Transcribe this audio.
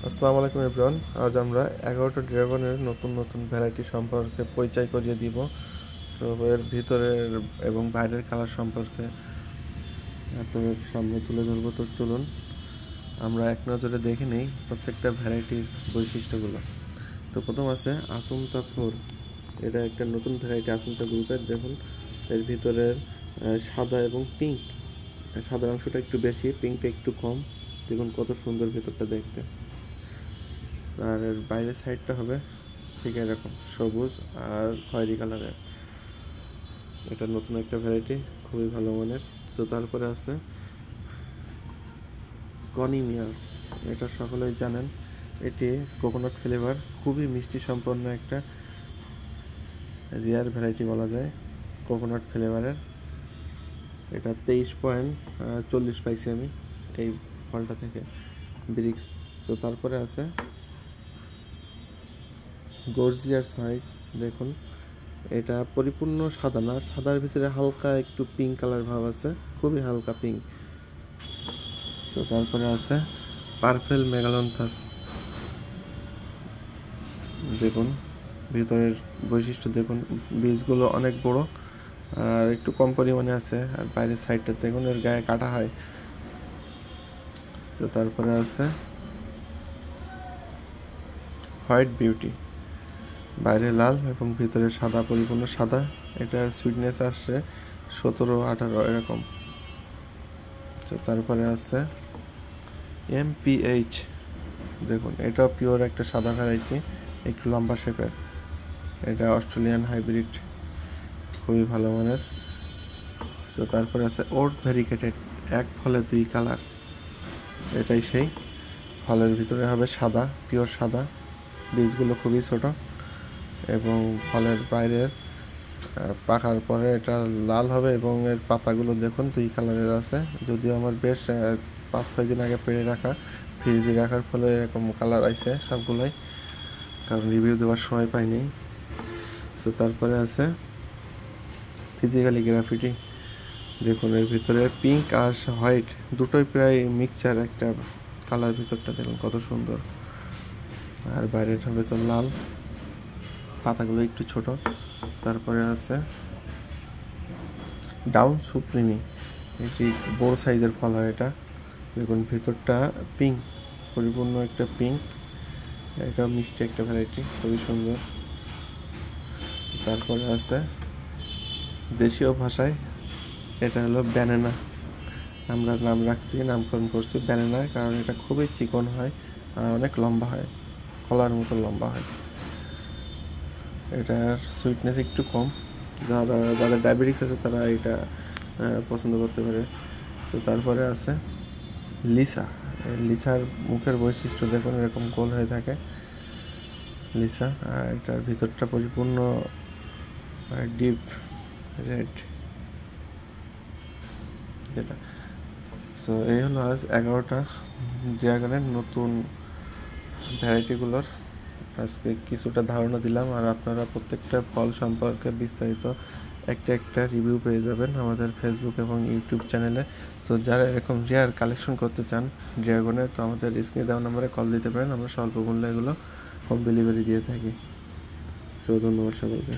আসসালামু আলাইকুম এভরিওয়ান। আজ আমরা 11টা ড্রাগনের নতুন নতুন ভ্যারাইটি সম্পর্কে পরিচয় করিয়ে দিব। তো এর ভিতরের এবং বাইরের কালার সম্পর্কে আপনাদের সামনে তুলে ধরবো। তো চলুন আমরা এক নজরে দেখে নেই প্রত্যেকটা ভ্যারাইটির বৈশিষ্ট্যগুলো। তো প্রথম আছে আসুন্তা 4। এটা একটা নতুন ভ্যারাইটি আসুন্তা গ্রুপের। দেখুন এর ভিতরের সাদা এবং পিঙ্ক, সাদার অংশটা একটু বেশি, পিঙ্কটা একটু কম। দেখুন কত সুন্দর ভিতরটা দেখতে। আর এর বাইরের সাইডটা হবে ঠিক এরকম সবুজ আর খয়েরি কালারের। এটা নতুন একটা ভ্যারাইটি, খুবই ভালো মানের। তো তারপরে আছে কনিমিয়া। এটা সকলেই জানেন, এটি কোকোনাট ফ্লেভার, খুবই মিষ্টি সম্পন্ন একটা রেয়ার ভ্যারাইটি বলা যায় কোকোনাট ফ্লেভারের। এটা 23.40 পাইছি আমি এই ফলটা থেকে, ব্রিক্স। তো তারপরে আছে গর্জিয়াস হোয়াইট। দেখুন এটা পরিপূর্ণ সাদা না, সাদার ভিতরে হালকা একটু পিঙ্ক কালার ভাব আছে, খুবই হালকা পিঙ্ক। তো তারপরে আছে পার্পেল মেগালন্থাস। দেখুন ভিতরের বৈশিষ্ট্য দেখুন, বীজগুলো অনেক বড় আর একটু কম পরিমাণে আছে। আর বাইরের সাইডটা দেখুন, এর গায়ে কাটা হয়। তো তারপরে আছে হোয়াইট বিউটি, বাইরে লাল এবং ভিতরে সাদা, পরিপূর্ণ সাদা। এটা সুইটনেস আসছে 17-18 এরকম। তো তারপরে আছে MPH। দেখুন এটা পিওর একটা সাদা ভ্যারাইটি, একটু লম্বা শেপের। এটা অস্ট্রেলিয়ান হাইব্রিড, খুবই ভালো মানের। তো তারপরে আছে ওর্থ ভেরিকেটেড, এক ফলে দুই কালার। এটাই সেই, ফলের ভিতরে হবে সাদা, পিওর সাদা, বীজগুলো খুবই ছোট এবং ফলের বাইরের পাকার পরে এটা লাল হবে এবং এর পাতাগুলো দেখুন দুই কালারের আছে। যদিও আমার বেশ 5-6 দিন আগে পেড়ে রাখা, ফ্রিজে রাখার ফলে এরকম কালার আইছে সবগুলাই, কারণ রিভিউ দেওয়ার সময় পাইনি। তো তারপরে আছে ফিজিক্যালি গ্রাফিটি। দেখুন এর ভিতরে পিঙ্ক আর হোয়াইট দুটোই প্রায় মিক্সচার একটা কালার, ভিতরটা দেখুন কত সুন্দর। আর বাইরের হবে তো লাল, পাতাগুলো একটু ছোট। তারপরে আছে ডাউন সুপ্রিমি, এটি বড় সাইজের ফল হয় এটা। দেখুন ভিতরটা পিঙ্ক, পরিপূর্ণ একটা পিঙ্ক। এটা মিষ্টি একটা ভ্যারাইটি, খুবই সুন্দর। তারপরে আছে দেশীয় ভাষায় এটা হলো ব্যানানা, আমরা নাম রাখছি, নামকরণ করছি ব্যানানা, কারণ এটা খুবই চিকন হয় আর অনেক লম্বা হয়, কলার মতো লম্বা হয়। এটার সুইটনেস একটু কম, যাদের ডায়াবেটিক্স আছে তারা এটা পছন্দ করতে পারে। তো তারপরে আছে লিসা। লিসার মুখের বৈশিষ্ট্য দেখুন, এরকম গোল হয়ে থাকে লিসা। আর এটার ভিতরটা পরিপূর্ণ ডিপ রেড যেটা। সো এই হলো আজ 11টা ড্রাগনের নতুন ভ্যারাইটিগুলোর আজকে কিছুটা ধারণা দিলাম। আর আপনারা প্রত্যেকটা ফল সম্পর্কে বিস্তারিত একটা একটা রিভিউ পেয়ে যাবেন আমাদের ফেসবুক এবং ইউটিউব চ্যানেলে। তো যারা এরকম রেয়ার কালেকশন করতে চান ড্রাগনের, তো আমাদের স্ক্রিনে দেওয়া নম্বরে কল দিতে পারেন, আমরা স্বল্প মূল্যে এগুলো হোম ডেলিভারি দিয়ে থাকি। সো ধন্যবাদ সবাইকে।